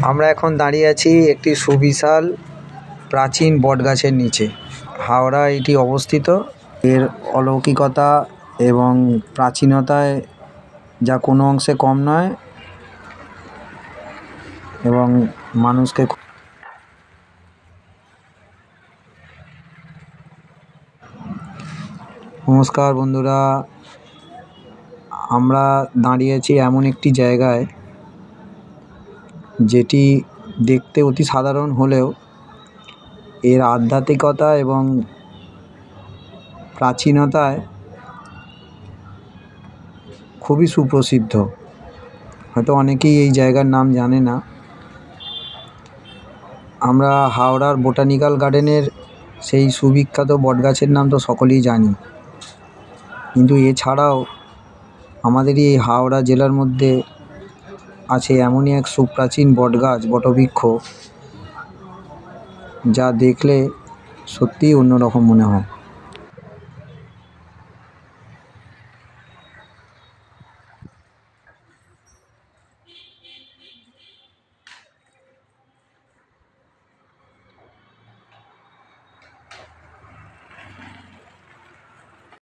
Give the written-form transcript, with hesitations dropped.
আমরা এখন দাঁড়িয়ে আছি একটি সুবিশাল প্রাচীন বটগাছের নিচে। হাওড়ায় এটি অবস্থিত। এর অলৌকিকতা এবং প্রাচীনতায় যা কোনো অংশে কম নয় এবং মানুষকে নমস্কার বন্ধুরা, আমরা দাঁড়িয়েছি এমন একটি জায়গায় যেটি দেখতে অতি সাধারণ হলেও এর আধ্যাত্মিকতা এবং প্রাচীনতায় খুবই সুপ্রসিদ্ধ। হয়তো অনেকেই এই জায়গার নাম জানে না। আমরা হাওড়ার বোটানিক্যাল গার্ডেনের সেই সুবিখ্যাত বটগাছের নাম তো সকলেই জানি, কিন্তু এছাড়াও আমাদেরই এই হাওড়া জেলার মধ্যে আছে এমনই এক সুপ্রাচীন বটগাছ, বটবৃক্ষ, যা দেখলে সত্যিই অন্যরকম মনে হয়।